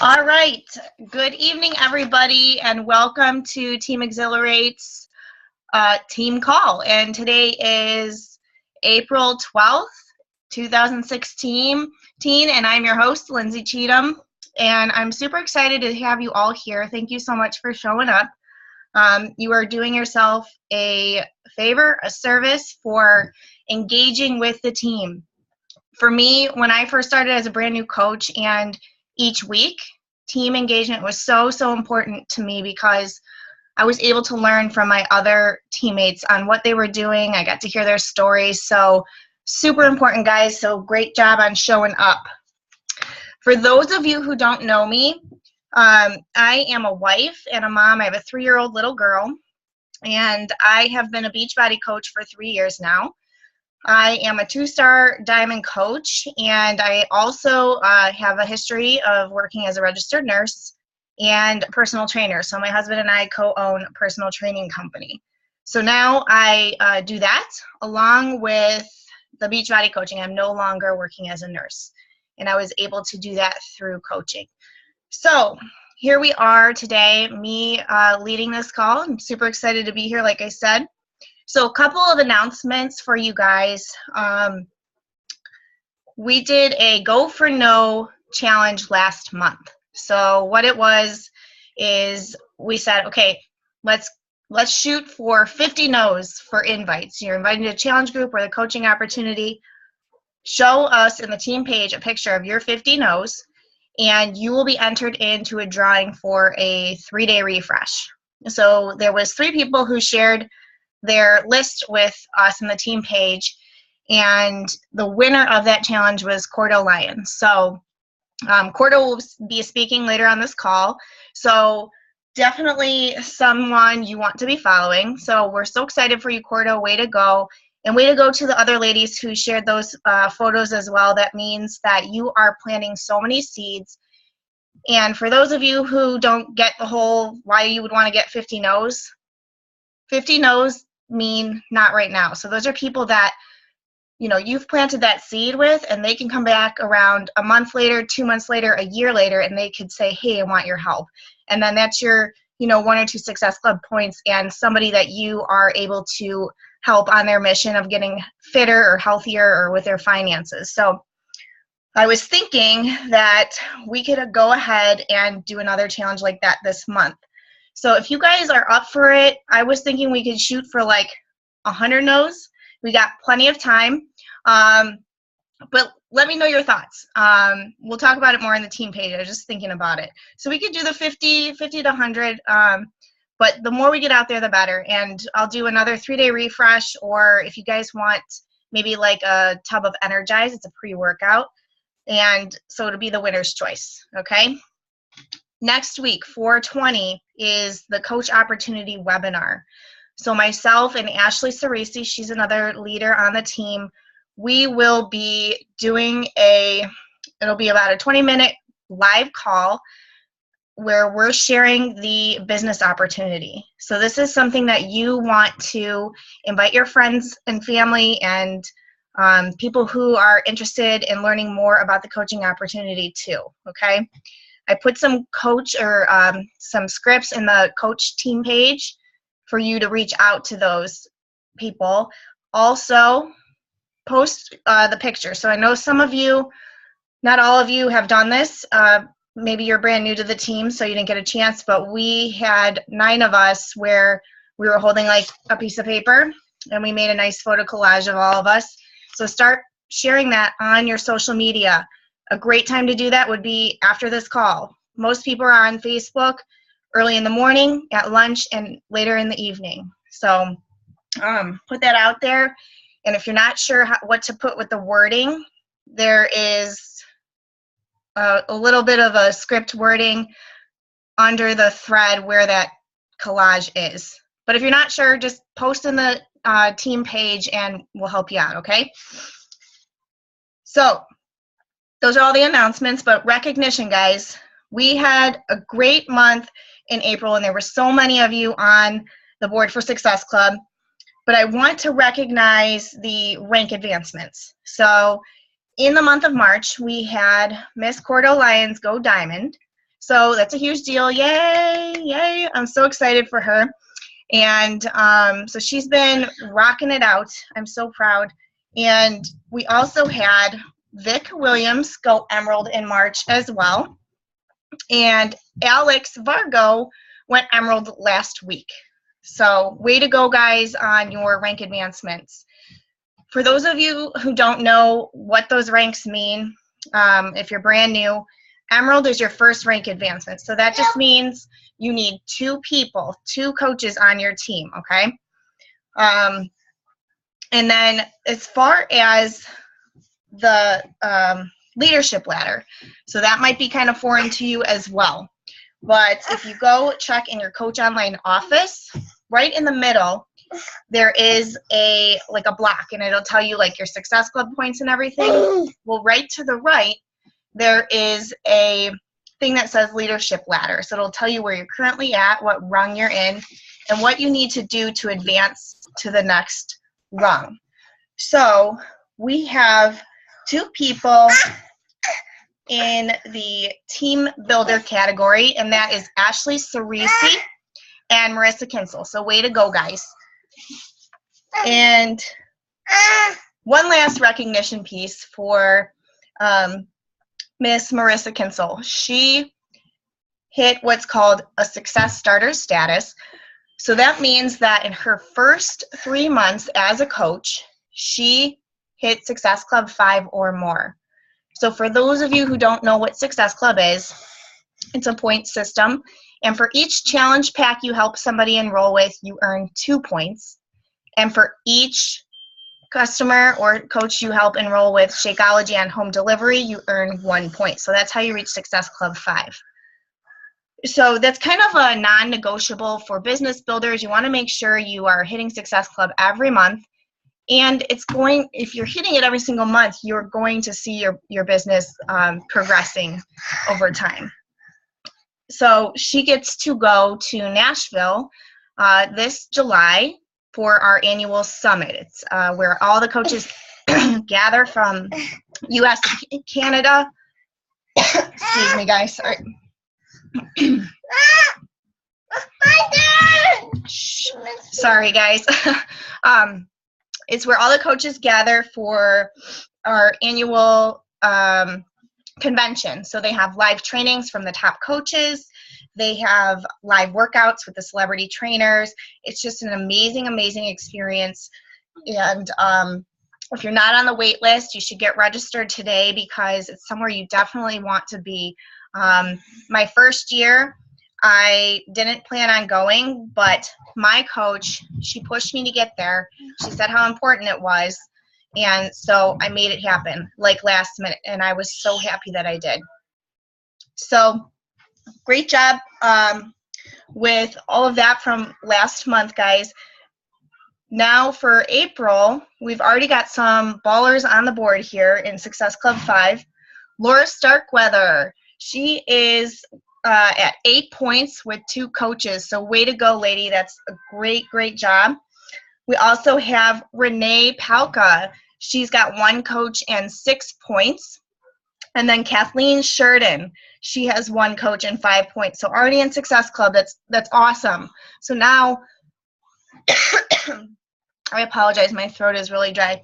All right. Good evening, everybody, and welcome to Team Exhilarate's team call. And today is April 12th, 2016, and I'm your host, Lindsay Cheatham. And I'm super excited to have you all here. Thank you so much for showing up. You are doing yourself a favor, a service for engaging with the team. For me, when I first started as a brand new coach, and each week, team engagement was so important to me because I was able to learn from my other teammates on what they were doing. I got to hear their stories. So super important, guys. So great job on showing up. For those of you who don't know me, I am a wife and a mom. I have a 3-year-old little girl, and I have been a Beachbody coach for 3 years now. I am a 2-star diamond coach, and I also have a history of working as a registered nurse and personal trainer. So my husband and I co-own a personal training company. So now I do that along with the Beachbody coaching. I'm no longer working as a nurse, and I was able to do that through coaching. So here we are today, me leading this call. I'm super excited to be here, like I said. So a couple of announcements for you guys. We did a Go for No challenge last month. So what it was is we said, okay, let's shoot for 50 no's for invites. You're invited to a challenge group or the coaching opportunity. Show us in the team page a picture of your 50 no's, and you will be entered into a drawing for a 3-day refresh. So there was 3 people who shared their list with us in the team page, and the winner of that challenge was Cordo Lyons. So Cordo will be speaking later on this call, so definitely someone you want to be following. So we're so excited for you, Cordo. Way to go. And way to go to the other ladies who shared those photos as well. That means that you are planting so many seeds. And for those of you who don't get the whole why you would want to get 50 no's, 50 no's mean not right now. So those are people that, you know, you've planted that seed with, and they can come back around a month later, 2 months later, a year later, and they could say, hey, I want your help. And then that's your, 1 or 2 Success Club points and somebody that you are able to help on their mission of getting fitter or healthier or with their finances. So I was thinking that we could go ahead and do another challenge like that this month. So if you guys are up for it, I was thinking we could shoot for like 100 no's. We got plenty of time, but let me know your thoughts. We'll talk about it more in the team page. I was just thinking about it. So we could do the 50 to 100, but the more we get out there, the better. And I'll do another 3-day refresh, or if you guys want maybe like a tub of Energize, it's a pre-workout. And so it'll be the winner's choice, okay? Next week, 4/20, is the Coach Opportunity webinar. So myself and Ashley Cerisi, she's another leader on the team, we will be doing it'll be about a 20-minute live call where we're sharing the business opportunity. So this is something that you want to invite your friends and family and people who are interested in learning more about the coaching opportunity too, okay? I put some some scripts in the coach team page for you to reach out to those people. Also, post the picture. So I know some of you, not all of you, have done this. Maybe you're brand new to the team, so you didn't get a chance, but we had 9 of us where we were holding like a piece of paper, and we made a nice photo collage of all of us. So start sharing that on your social media. A great time to do that would be after this call. Most people are on Facebook early in the morning, at lunch, and later in the evening. So put that out there. And if you're not sure what to put with the wording, there is a little bit of a script wording under the thread where that collage is. But if you're not sure, just post in the team page and we'll help you out, okay? So those are all the announcements, but recognition, guys. We had a great month in April, and there were so many of you on the Board for Success Club, but I want to recognize the rank advancements. So in the month of March, we had Miss Cordo Lyons go Diamond. So that's a huge deal. Yay, yay. I'm so excited for her. And so she's been rocking it out. I'm so proud. And we also had Vic Williams go Emerald in March as well. And Alex Vargo went Emerald last week. So way to go, guys, on your rank advancements. For those of you who don't know what those ranks mean, if you're brand new, Emerald is your first rank advancement. So that just means you need 2 people, 2 coaches on your team, okay? And then as far as the leadership ladder, so that might be kind of foreign to you as well. But if you go check in your Coach Online office, right in the middle, there is a block, and it'll tell you like your Success Club points and everything. Well, right to the right, there is a thing that says leadership ladder. So it'll tell you where you're currently at, what rung you're in, and what you need to do to advance to the next rung. So we have 2 people in the team builder category, and that is Ashley Cerisi and Marissa Kinsel. So way to go, guys. And one last recognition piece for Miss Marissa Kinsel. She hit what's called a Success Starter status. So that means that in her first 3 months as a coach, she hit Success Club 5 or more. So for those of you who don't know what Success Club is, it's a point system. And for each challenge pack you help somebody enroll with, you earn 2 points. And for each customer or coach you help enroll with Shakeology on home delivery, you earn 1 point. So that's how you reach Success Club 5. So that's kind of a non-negotiable for business builders. You want to make sure you are hitting Success Club every month. And if you're hitting it every single month, you're going to see your business progressing over time. So she gets to go to Nashville this July for our annual summit. It's where all the coaches gather from U.S. and Canada. Excuse me, guys. Sorry. Sorry, guys. It's where all the coaches gather for our annual convention. So they have live trainings from the top coaches. They have live workouts with the celebrity trainers. It's just an amazing, amazing experience. And if you're not on the wait list, you should get registered today because it's somewhere you definitely want to be. My first year, I didn't plan on going, but my coach, she pushed me to get there. She said how important it was. And so I made it happen like last minute, and I was so happy that I did. So great job with all of that from last month, guys. Now for April, we've already got some ballers on the board here in Success Club 5. Laura Starkweather, she is at 8 points with 2 coaches. So way to go, lady. That's a great, great job. We also have Renee Palka. She's got 1 coach and 6 points. And then Kathleen Sheridan, she has 1 coach and 5 points. So already in Success Club, that's awesome. So now, I apologize, my throat is really dry.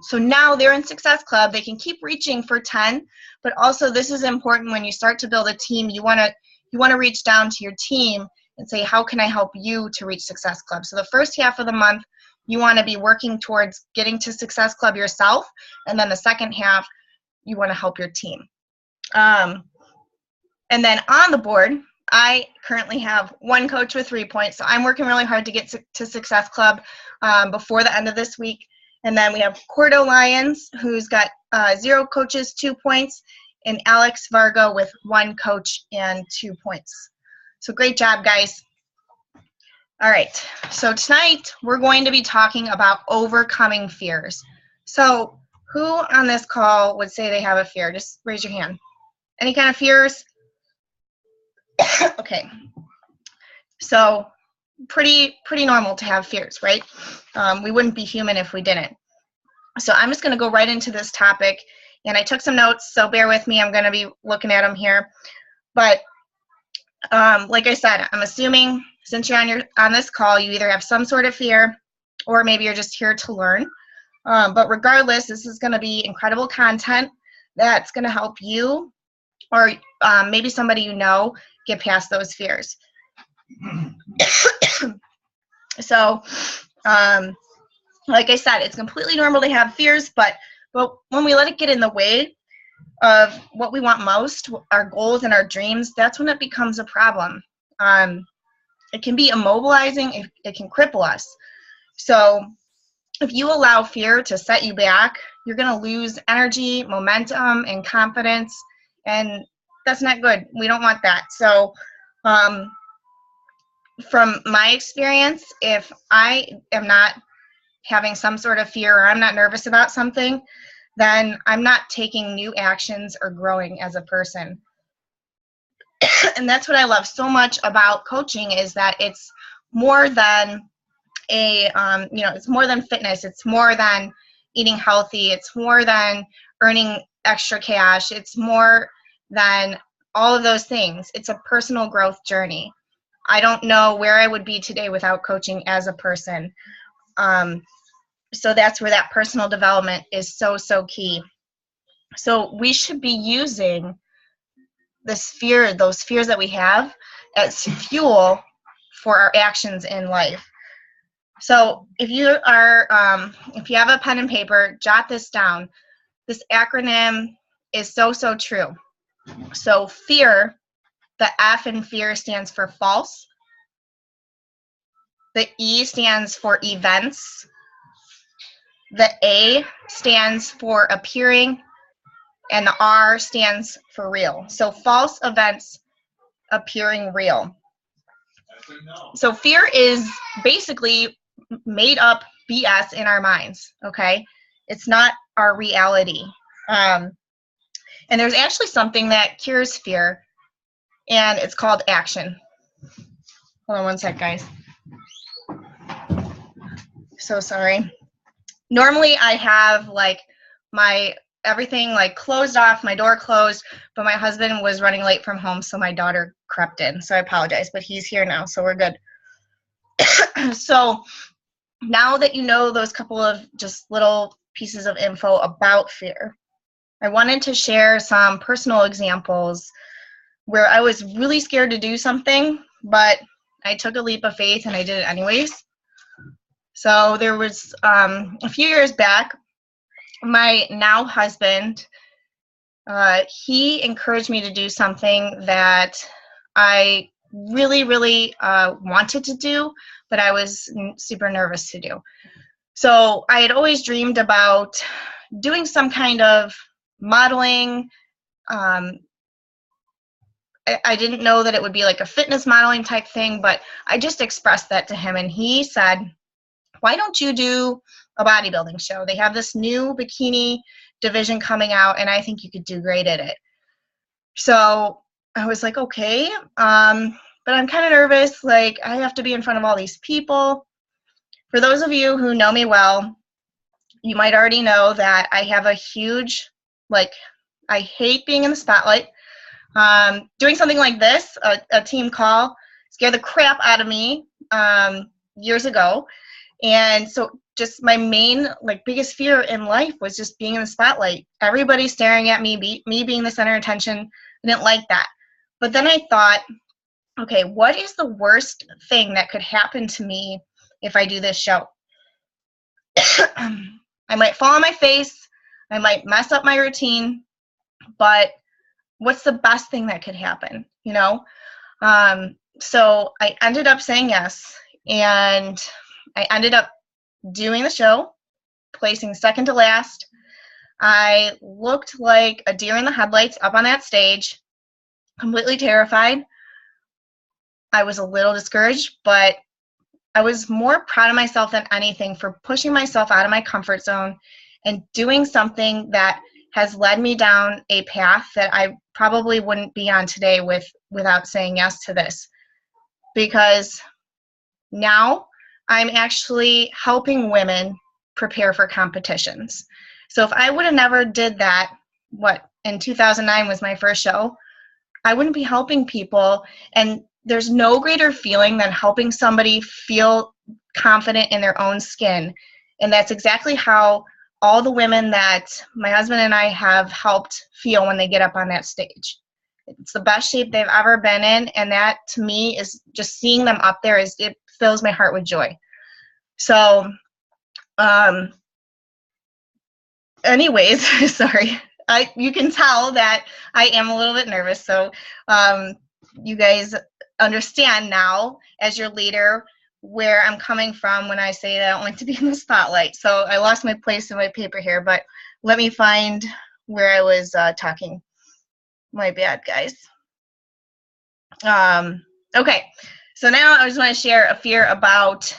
So now they're in Success Club. They can keep reaching for 10, but also this is important when you start to build a team. You want to reach down to your team and say, how can I help you to reach Success Club? So the first half of the month, you want to be working towards getting to Success Club yourself, and then the second half, you want to help your team. And then on the board, I currently have 1 coach with 3 points, so I'm working really hard to get to Success Club before the end of this week. And then we have Cordo Lyons, who's got 0 coaches, 2 points, and Alex Vargo with 1 coach and 2 points. So great job, guys. All right, so tonight we're going to be talking about overcoming fears. So who on this call would say they have a fear? Just raise your hand. Any kind of fears? Okay, so pretty normal to have fears, right? We wouldn't be human if we didn't. So I'm just going to go right into this topic, and I took some notes, so bear with me. I'm going to be looking at them here. But like I said, I'm assuming since you're on this call, you either have some sort of fear or maybe you're just here to learn. But regardless, this is going to be incredible content that's going to help you or maybe somebody you know get past those fears. So, like I said, it's completely normal to have fears, but when we let it get in the way of what we want most, our goals and our dreams, that's when it becomes a problem. It can be immobilizing, it can cripple us. So if you allow fear to set you back, you're going to lose energy, momentum, and confidence, and that's not good. We don't want that. So from my experience, if I am not having some sort of fear or I'm not nervous about something, then I'm not taking new actions or growing as a person. And that's what I love so much about coaching, is that it's more than it's more than fitness. It's more than eating healthy. It's more than earning extra cash. It's more than all of those things. It's a personal growth journey. I don't know where I would be today without coaching as a person. So that's where that personal development is so, so key. So we should be using those fears that we have as fuel for our actions in life. So if you have a pen and paper, jot this down. This acronym is so, so true. So fear, the F in fear stands for false. The E stands for events. The A stands for appearing, and the R stands for real. So false, events, appearing, real. So fear is basically made up BS in our minds, okay? It's not our reality. And there's actually something that cures fear, and it's called action. Hold on one sec, guys. So sorry. Normally I have like my everything like closed off, my door closed, but my husband was running late from home, so my daughter crept in. So I apologize, but he's here now, so we're good. So now that you know those couple of just little pieces of info about fear, I wanted to share some personal examples where I was really scared to do something, but I took a leap of faith and I did it anyways. So there was a few years back, my now husband, he encouraged me to do something that I really, really wanted to do, but I was super nervous to do. So I had always dreamed about doing some kind of modeling. I didn't know that it would be like a fitness modeling type thing, but I just expressed that to him, and he said, why don't you do a bodybuilding show? They have this new bikini division coming out, and I think you could do great at it. So I was like, okay, but I'm kind of nervous. Like, I have to be in front of all these people. For those of you who know me well, you might already know that I have a huge, I hate being in the spotlight. Doing something like this, a team call, scared the crap out of me years ago. And so just my main, biggest fear in life was just being in the spotlight. Everybody staring at me, me being the center of attention. I didn't like that. But then I thought, okay, what is the worst thing that could happen to me if I do this show? I might fall on my face. I might mess up my routine. But what's the best thing that could happen, you know? So I ended up saying yes. And I ended up doing the show, placing second to last. I looked like a deer in the headlights up on that stage, completely terrified. I was a little discouraged, but I was more proud of myself than anything for pushing myself out of my comfort zone and doing something that has led me down a path that I probably wouldn't be on today without saying yes to this. Because now I'm actually helping women prepare for competitions. So if I would have never did that, in 2009 was my first show, I wouldn't be helping people. And there's no greater feeling than helping somebody feel confident in their own skin. And that's exactly how all the women that my husband and I have helped feel when they get up on that stage. It's the best shape they've ever been in, and that to me is just seeing them up there, it fills my heart with joy. So anyways, sorry, you can tell that I am a little bit nervous, so you guys understand now as your leader where I'm coming from when I say that I don't like to be in the spotlight. So I lost my place in my paper here, but let me find where I was talking. My bad, guys. Okay, so now I just want to share a fear about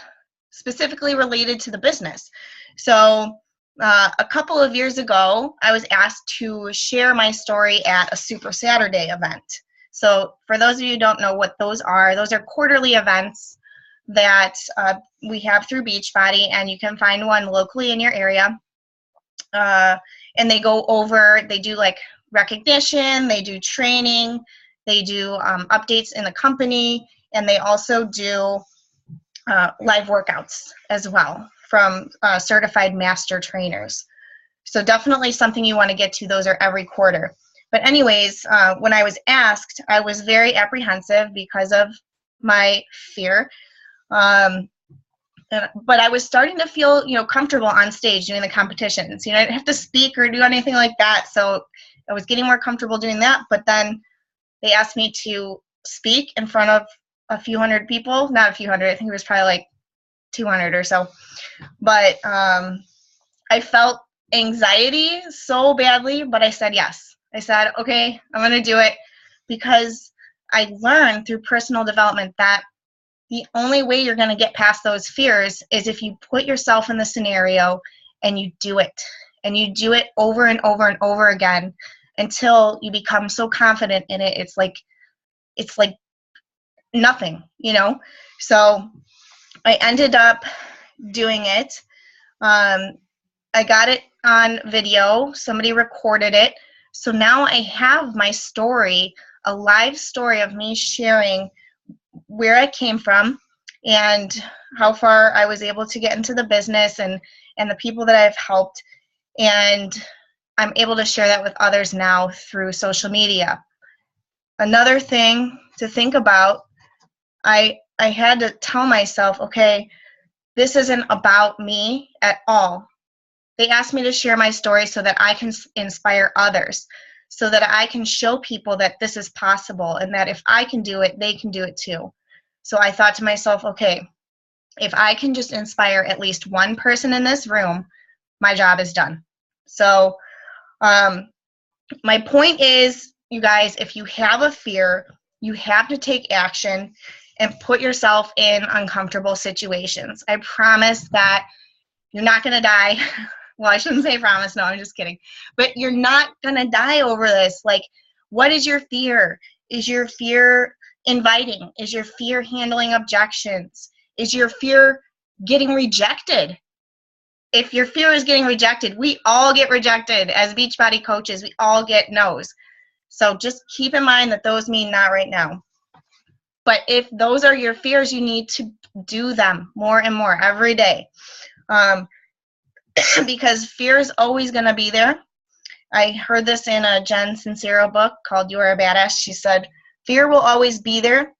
specifically related to the business. So a couple of years ago, I was asked to share my story at a Super Saturday event. So for those of you who don't know what those are quarterly events that we have through Beachbody, and you can find one locally in your area. And they do like recognition, they do training, they do updates in the company, and they also do live workouts as well from certified master trainers. So definitely something you want to get to. Those are every quarter. But anyways, when I was asked, I was very apprehensive because of my fear. But I was starting to feel, comfortable on stage doing the competitions. I didn't have to speak or do anything like that. So I was getting more comfortable doing that. But then they asked me to speak in front of a few hundred people. Not a few hundred. I think it was probably like 200 or so. But I felt anxiety so badly, but I said yes. I said, okay, I'm going to do it, because I learned through personal development that the only way you're going to get past those fears is if you put yourself in the scenario and you do it. And you do it over and over and over again until you become so confident in it. It's like nothing, So I ended up doing it. I got it on video. Somebody recorded it. So now I have my story, a live story of me sharing where I came from and how far I was able to get into the business and the people that I've helped. And I'm able to share that with others now through social media. Another thing to think about, I had to tell myself, okay, this isn't about me at all. They asked me to share my story so that I can inspire others, so that I can show people that this is possible and that if I can do it, they can do it too. So I thought to myself, okay, if I can just inspire at least one person in this room, my job is done. So my point is, you guys, if you have a fear, you have to take action and put yourself in uncomfortable situations. I promise that you're not going to die. Well, I shouldn't say promise. No, I'm just kidding. But you're not going to die over this. Like, what is your fear? Is your fear inviting? Is your fear handling objections? Is your fear getting rejected? If your fear is getting rejected, we all get rejected. As Beachbody coaches, we all get no's. So just keep in mind that those mean not right now. But if those are your fears, you need to do them more and more every day. Because fear is always going to be there. I heard this in a Jen Sincero book called You Are a Badass. She said, fear will always be there,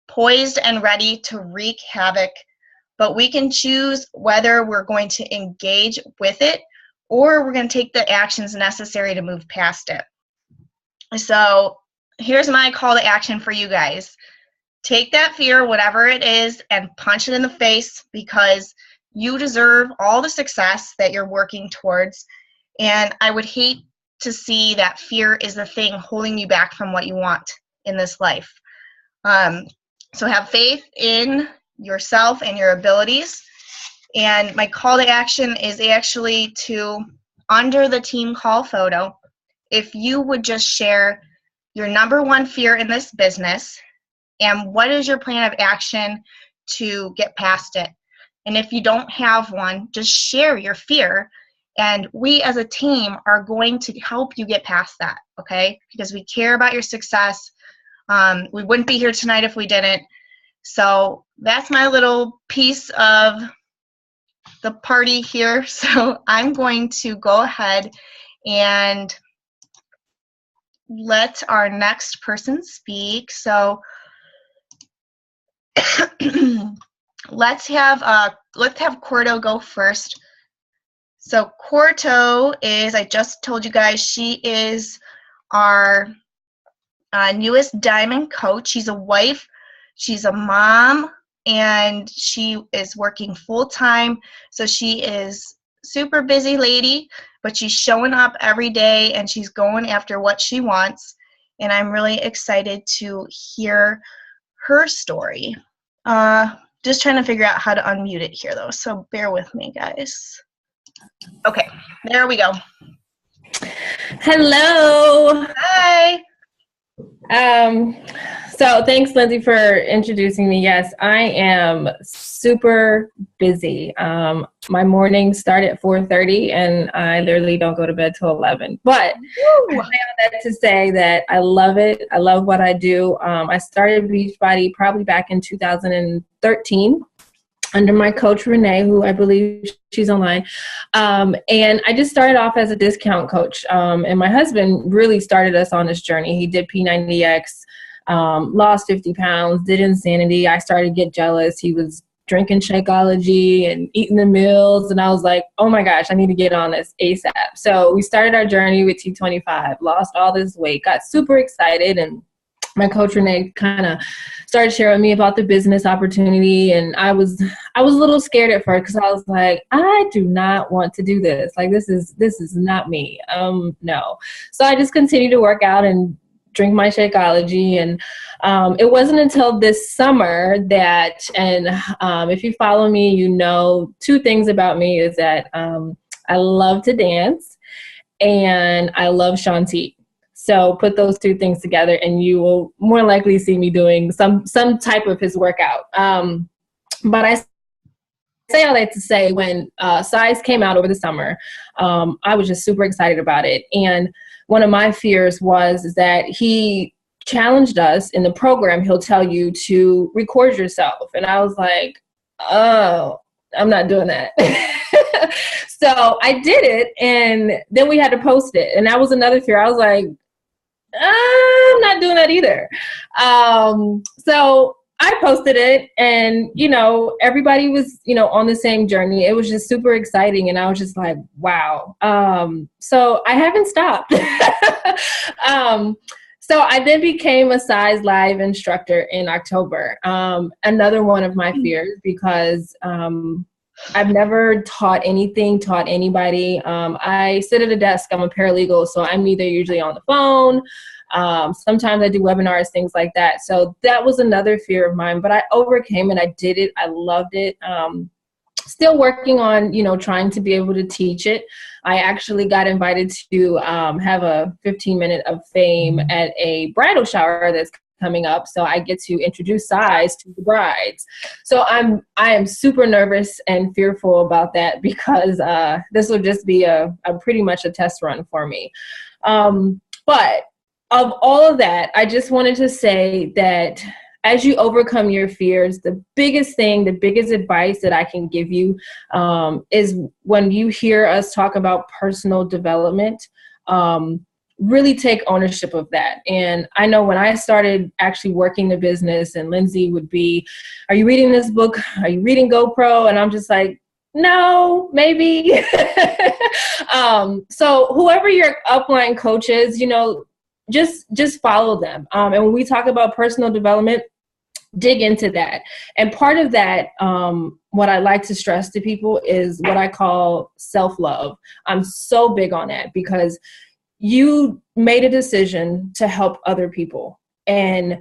poised and ready to wreak havoc, but we can choose whether we're going to engage with it or we're going to take the actions necessary to move past it. So here's my call to action for you guys. Take that fear, whatever it is, and punch it in the face, because you deserve all the success that you're working towards. And I would hate to see that fear is the thing holding you back from what you want in this life. So have faith in yourself and your abilities. And my call to action is actually to, under the team call photo, if you would just share your number one fear in this business and what is your plan of action to get past it. And if you don't have one, just share your fear. And we as a team are going to help you get past that, okay? Because we care about your success. We wouldn't be here tonight if we didn't. So that's my little piece of the party here. So I'm going to go ahead and let our next person speak. So let's have Cordo go first. So Cordo is, I just told you guys, she is our newest Diamond coach. She's a wife, she's a mom, and she is working full-time. So she is super busy lady, but she's showing up every day and she's going after what she wants. And I'm really excited to hear her story. Just trying to figure out how to unmute it here though, so bear with me, guys. Okay, there we go. Hello. Hi. So thanks, Lindsay, for introducing me. Yes, I am super busy. My mornings start at 4:30 and I literally don't go to bed till 11. But I say all that to say that I love it. I love what I do. I started Beachbody probably back in 2013. Under my coach, Renee, who I believe she's online. And I just started off as a discount coach. And my husband really started us on this journey. He did P90X, lost 50 pounds, did Insanity. I started to get jealous. He was drinking Shakeology and eating the meals. And I was like, oh my gosh, I need to get on this ASAP. So we started our journey with T25, lost all this weight, got super excited, and my coach Renee kind of started sharing with me about the business opportunity, and I was a little scared at first because I was like, I do not want to do this. Like this is not me. No. So I just continued to work out and drink my Shakeology, and it wasn't until this summer that, and if you follow me, you know two things about me is that I love to dance and I love Shanti. So put those two things together and you will more likely see me doing some type of his workout. But I say all that to say when Size came out over the summer, I was just super excited about it. And one of my fears was that he challenged us in the program. He'll tell you to record yourself. And I was like, oh, I'm not doing that. So I did it, and then we had to post it. And that was another fear. I was like, I'm not doing that either. So I posted it, and, everybody was, on the same journey. It was just super exciting. And I was just like, wow. So I haven't stopped. So I then became a Size Live instructor in October. Another one of my fears, because I've never taught anybody. I sit at a desk. I'm a paralegal, so I'm either usually on the phone. Sometimes I do webinars, things like that. So that was another fear of mine, but I overcame it. I did it. I loved it. Still working on, trying to be able to teach it. I actually got invited to have a 15-minute of fame at a bridal shower that's coming up, so I get to introduce Size to the brides. So I am super nervous and fearful about that, because this will just be a pretty much a test run for me. But of all of that, I just wanted to say that as you overcome your fears, the biggest advice that I can give you is when you hear us talk about personal development, really take ownership of that. And I know when I started actually working the business, and Lindsay would be, are you reading this book? Are you reading GoPro? And I'm just like, no, maybe. So whoever your upline coach is, just follow them. And when we talk about personal development, dig into that. And part of that, what I like to stress to people is what I call self-love. I'm so big on that, because you made a decision to help other people. And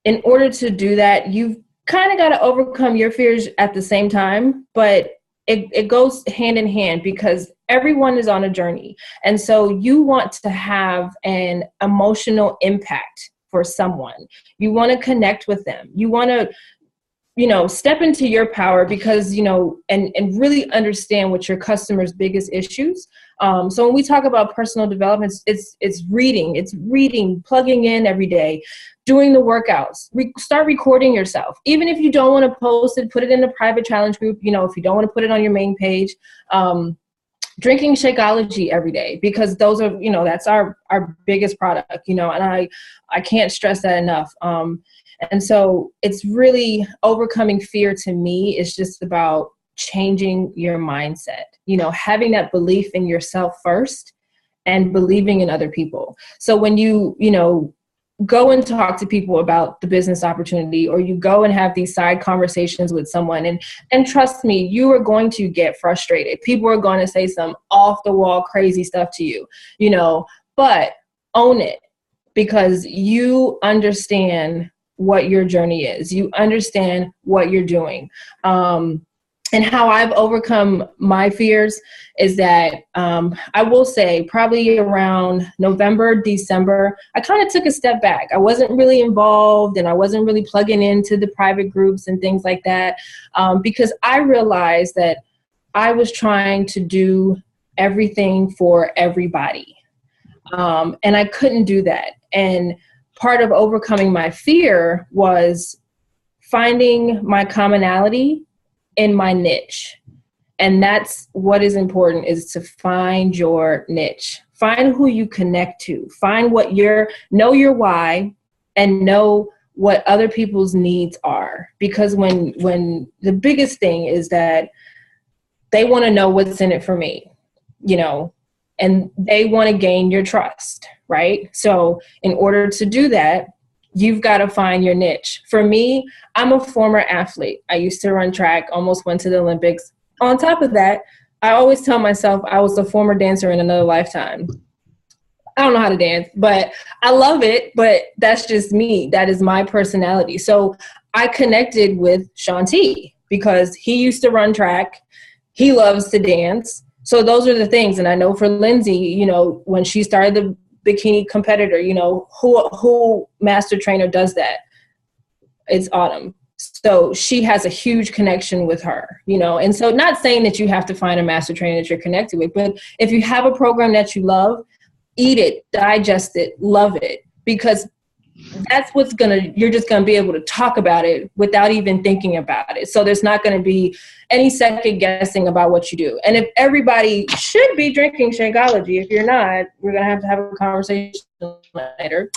in order to do that, you've kind of got to overcome your fears at the same time, but it goes hand in hand, because everyone is on a journey. And so you want to have an emotional impact for someone. You want to connect with them. You want to step into your power, because, and really understand what your customers' biggest issues. So when we talk about personal development, it's reading, plugging in every day, doing the workouts, start recording yourself. Even if you don't want to post it, put it in a private challenge group. If you don't want to put it on your main page, drinking Shakeology every day, because those are, that's our biggest product, and I can't stress that enough. And so it's really overcoming fear. To me, is just about changing your mindset, having that belief in yourself first and believing in other people. So when you go and talk to people about the business opportunity, or you go and have these side conversations with someone, and trust me, you are going to get frustrated. People are going to say some off the wall crazy stuff to you, but own it, because you understand what your journey is. You understand what you're doing. And how I've overcome my fears is that I will say probably around November, December, I kind of took a step back. I wasn't really involved, and I wasn't really plugging into the private groups and things like that, because I realized that I was trying to do everything for everybody. And I couldn't do that. And part of overcoming my fear was finding my commonality in my niche. And that's what is important, is to find your niche. Find who you connect to. Find know your why, and know what other people's needs are. Because when the biggest thing is that they want to know what's in it for me, and they want to gain your trust, right? So in order to do that, you've got to find your niche. For me, I'm a former athlete. I used to run track, almost went to the Olympics. On top of that, I always tell myself I was a former dancer in another lifetime. I don't know how to dance, but I love it. But that's just me. That is my personality. So I connected with Shaun T because he used to run track. He loves to dance. So those are the things. And I know for Lindsay, when she started the bikini competitor, who master trainer does that? It's Autumn. So she has a huge connection with her, and so not saying that you have to find a master trainer that you're connected with, but if you have a program that you love, eat it, digest it, love it, because that's you're just going to be able to talk about it without even thinking about it. So there's not going to be any second guessing about what you do. And if everybody should be drinking Shakeology, if you're not, we're going to have a conversation later.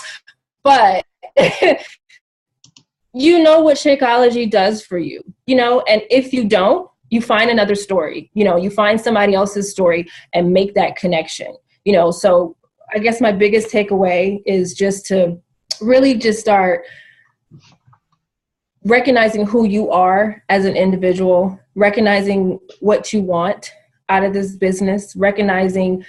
But what Shakeology does for you, and if you don't, you find another story, you find somebody else's story and make that connection, so I guess my biggest takeaway is just to really just start recognizing who you are as an individual, recognizing what you want out of this business, recognizing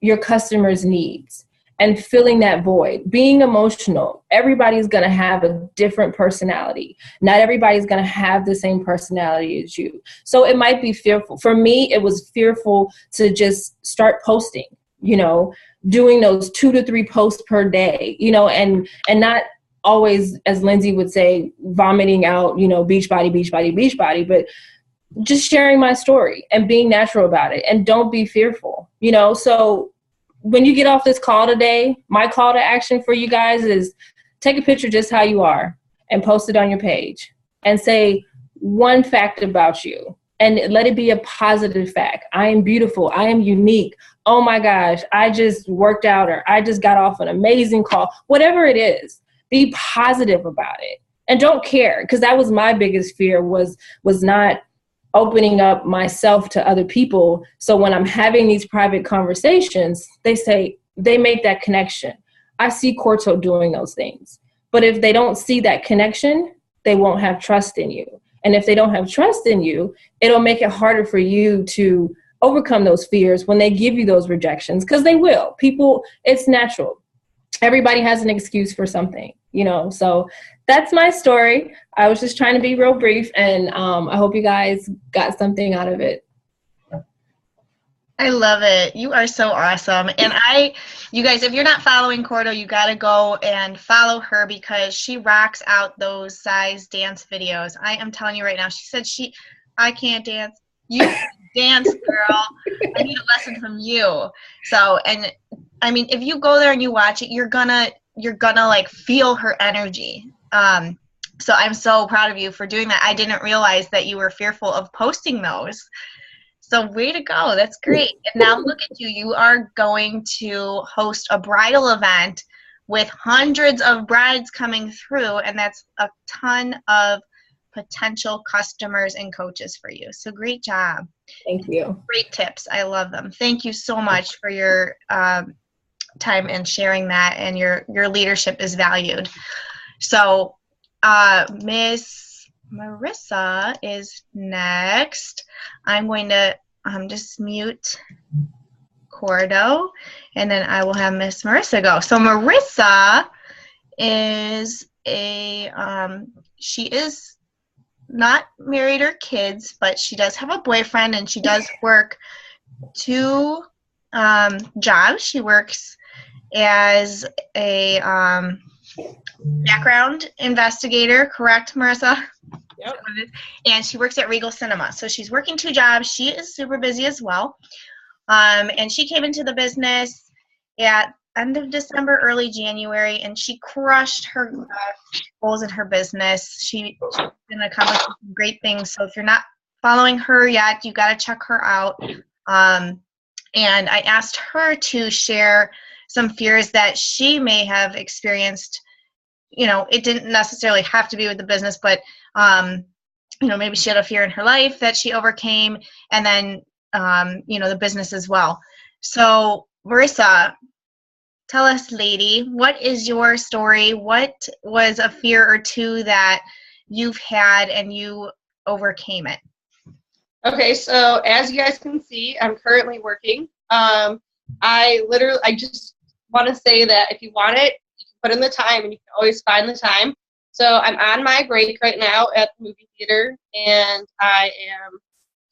your customers' needs, and filling that void. Being emotional. Everybody's going to have a different personality. Not everybody's going to have the same personality as you. So it might be fearful. For me, it was fearful to just start posting, doing those 2 to 3 posts per day, and not always, as Lindsay would say, vomiting out, beach body, beach body, beach body, but just sharing my story and being natural about it. And don't be fearful, so when you get off this call today, my call to action for you guys is take a picture just how you are and post it on your page and say one fact about you, and let it be a positive fact. I am beautiful. I am unique. Oh my gosh, I just worked out, or I just got off an amazing call. Whatever it is, be positive about it. And don't care, because that was my biggest fear, was not opening up myself to other people. So when I'm having these private conversations, they make that connection. I see Corto doing those things. But if they don't see that connection, they won't have trust in you. And if they don't have trust in you, it'll make it harder for you to overcome those fears when they give you those rejections, because they will. People, it's natural. Everybody has an excuse for something, so that's my story. I was just trying to be real brief, and I hope you guys got something out of it. I love it. You are so awesome. And you guys, if you're not following Cordo, you got to go and follow her because she rocks out those size dance videos. I am telling you right now. She said I can't dance. You can dance, girl. I need a lesson from you. So, and I mean, if you go there and you watch it, you're gonna like feel her energy. So I'm so proud of you for doing that. I didn't realize that you were fearful of posting those. So way to go. That's great. And now look at you. You are going to host a bridal event with hundreds of brides coming through, and that's a ton of potential customers and coaches for you. So great job. Thank you. Great tips. I love them. Thank you so much for your time and sharing that, and your leadership is valued. So Miss Marissa is next. I'm going to just mute Cordo, and then I will have Miss Marissa go. So Marissa is she is not married or kids, but she does have a boyfriend, and she does work 2 jobs. She works as a background investigator, correct, Marissa? Yep. And she works at Regal Cinema. So she's working 2 jobs. She is super busy as well. And she came into the business at end of December, early January, and she crushed her goals in her business. She's been accomplishing some great things. So if you're not following her yet, you got to check her out. And I asked her to share some fears that she may have experienced. You know, it didn't necessarily have to be with the business, but you know, maybe she had a fear in her life that she overcame, and then you know, the business as well. So Marissa, tell us, lady, what is your story? What was a fear or 2 that you've had and you overcame it? Okay, so as you guys can see, I'm currently working. I just want to say that if you want it, you can put in the time, and you can always find the time. So I'm on my break right now at the movie theater, and I am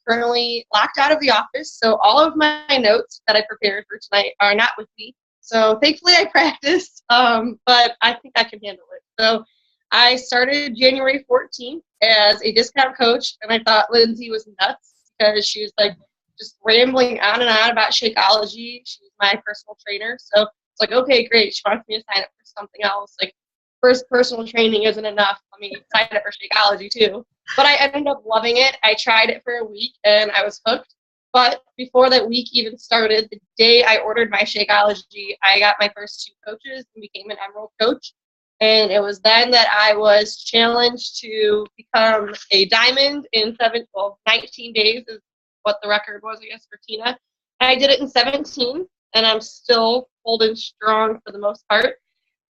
currently locked out of the office. So all of my notes that I prepared for tonight are not with me. So thankfully I practiced, but I think I can handle it. So I started January 14th as a discount coach, and I thought Lindsay was nuts because she was like just rambling on and on about Shakeology. She's my personal trainer. So it's like, okay, great. She wants me to sign up for something else. Like, first, personal training isn't enough. Let me sign up for Shakeology too. But I ended up loving it. I tried it for a week and I was hooked. But before that week even started, the day I ordered my Shakeology, I got my first 2 coaches and became an Emerald coach. And it was then that I was challenged to become a diamond in 19 days is what the record was, I guess, for Tina. And I did it in 17, and I'm still holding strong for the most part.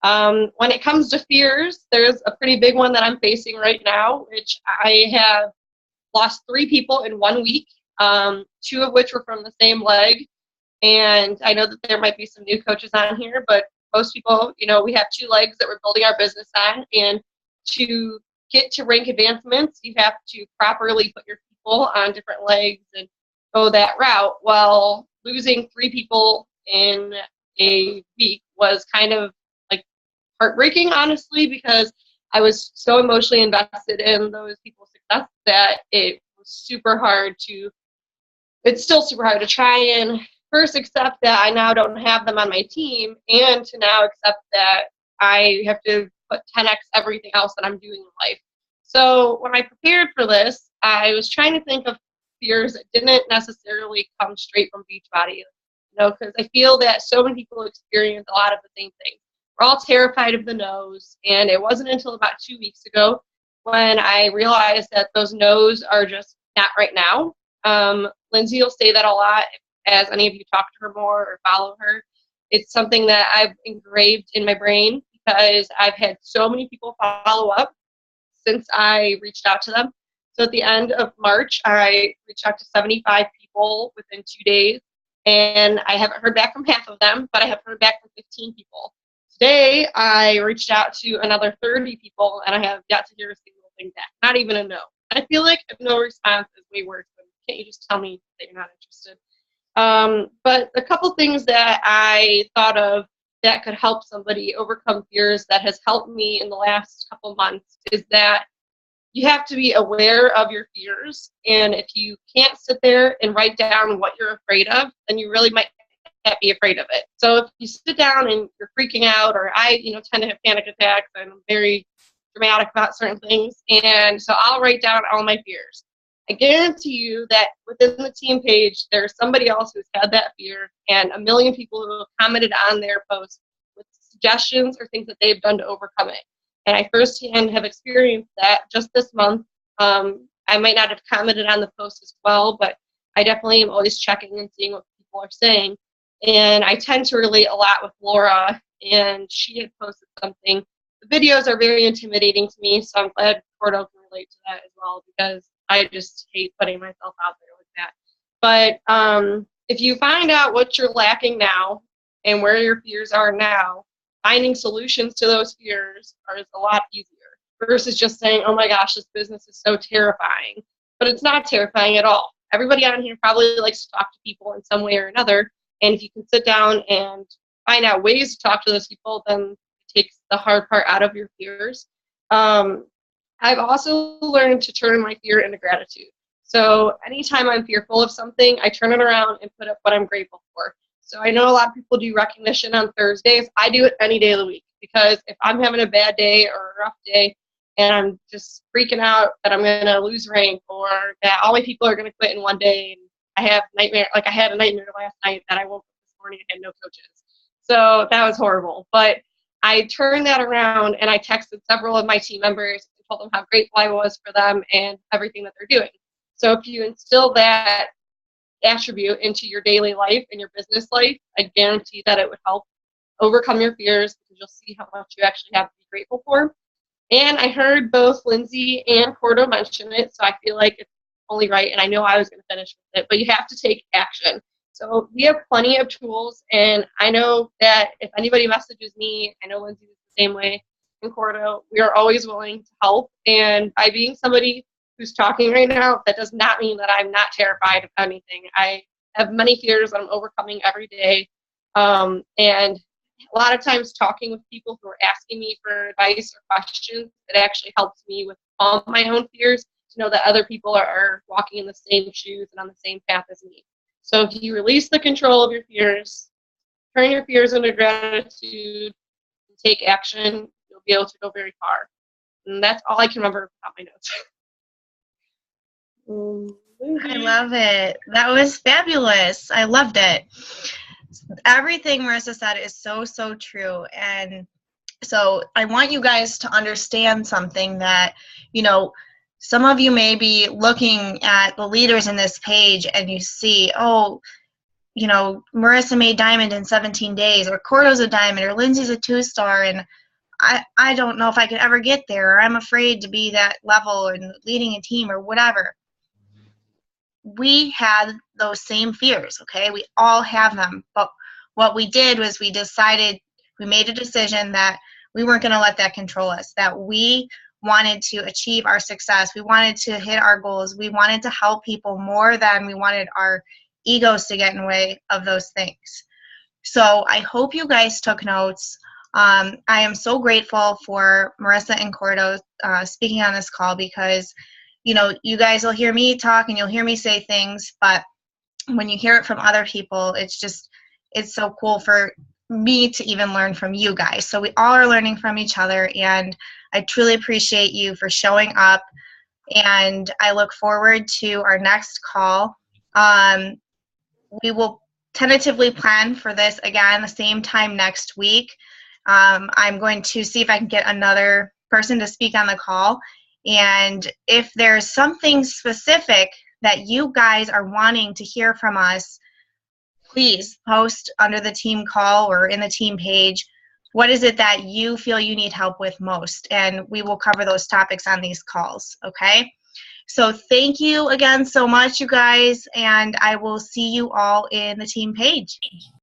When it comes to fears, there's a pretty big one that I'm facing right now, which I have lost 3 people in 1 week, 2 of which were from the same leg. And I know that there might be some new coaches on here, but most people, you know, we have 2 legs that we're building our business on. And to get to rank advancements, you have to properly put your people on different legs and go that route. Well, losing 3 people in a week was kind of like heartbreaking, honestly, because I was so emotionally invested in those people's success that it was super hard to, it's still super hard to try and first accept that I now don't have them on my team, and to now accept that I have to put 10x everything else that I'm doing in life. So when I prepared for this, I was trying to think of fears that didn't necessarily come straight from Beachbody, you know, because I feel that so many people experience a lot of the same things. We're all terrified of the no's, and it wasn't until about 2 weeks ago when I realized that those no's are just not right now. Lindsay will say that a lot, as any of you talk to her more or follow her. It's something that I've engraved in my brain because I've had so many people follow up since I reached out to them. So at the end of March, I reached out to 75 people within 2 days, and I haven't heard back from half of them, but I have heard back from 15 people. Today, I reached out to another 30 people, and I have yet to hear a single thing back, not even a no. I feel like if no response is way worse, then can't you just tell me that you're not interested? But a couple things that I thought of that could help somebody overcome fears that has helped me in the last couple months is that you have to be aware of your fears. And if you can't sit there and write down what you're afraid of, then you really might not be afraid of it. So if you sit down and you're freaking out, or I, tend to have panic attacks, and I'm very dramatic about certain things. And so I'll write down all my fears. I guarantee you that within the team page, there's somebody else who's had that fear, and a million people who have commented on their post with suggestions or things that they've done to overcome it. And I firsthand have experienced that just this month. I might not have commented on the post as well, but I definitely am always checking and seeing what people are saying. And I tend to relate a lot with Laura, and she had posted something. The videos are very intimidating to me, so I'm glad Cordo can relate to that as well, because I just hate putting myself out there like that. But if you find out what you're lacking now and where your fears are now, finding solutions to those fears is a lot easier versus just saying, oh my gosh, this business is so terrifying. But it's not terrifying at all. Everybody on here probably likes to talk to people in some way or another. And if you can sit down and find out ways to talk to those people, then it takes the hard part out of your fears. I've also learned to turn my fear into gratitude. So anytime I'm fearful of something, I turn it around and put up what I'm grateful for. So I know a lot of people do recognition on Thursdays. I do it any day of the week, because if I'm having a bad day or a rough day and I'm just freaking out that I'm going to lose rank, or that all my people are going to quit in one day, and I have nightmare, like I had a nightmare last night that I woke up this morning and had no coaches. So that was horrible. But I turned that around and I texted several of my team members and told them how grateful I was for them and everything that they're doing. So if you instill that attribute into your daily life and your business life, I guarantee that it would help overcome your fears, because you'll see how much you actually have to be grateful for. And I heard both Lindsay and Cordo mention it, so I feel like it's only right, and I know I was going to finish with it, but you have to take action. So we have plenty of tools, and I know that if anybody messages me, I know Lindsay is the same way, and Cordo, we are always willing to help. And by being somebody who's talking right now, that does not mean that I'm not terrified of anything. I have many fears that I'm overcoming every day. And a lot of times talking with people who are asking me for advice or questions, it actually helps me with all my own fears, to know that other people are walking in the same shoes and on the same path as me. So if you release the control of your fears, turn your fears into gratitude, and take action, you'll be able to go very far. And that's all I can remember about my notes. I love it. That was fabulous. I loved it. Everything Marissa said is so, so true. And so I want you guys to understand something, that, some of you may be looking at the leaders in this page and you see, oh, Marissa made diamond in 17 days, or Cordo's a diamond, or Lindsay's a 2-star, and I don't know if I could ever get there, or I'm afraid to be that level, or leading a team, or whatever. We had those same fears, okay? We all have them. But what we did was we made a decision that we weren't going to let that control us, that we wanted to achieve our success. We wanted to hit our goals. We wanted to help people more than we wanted our egos to get in the way of those things. So I hope you guys took notes. I am so grateful for Marissa and Cordo speaking on this call, because you guys will hear me talk and you'll hear me say things, but when you hear it from other people, it's so cool for me to even learn from you guys. So we all are learning from each other, and I truly appreciate you for showing up, and I look forward to our next call. We will tentatively plan for this again the same time next week. I'm going to see if I can get another person to speak on the call. And if there's something specific that you guys are wanting to hear from us, please post under the team call or in the team page. What is it that you feel you need help with most? And we will cover those topics on these calls, okay? So thank you again so much, you guys, and I will see you all in the team page.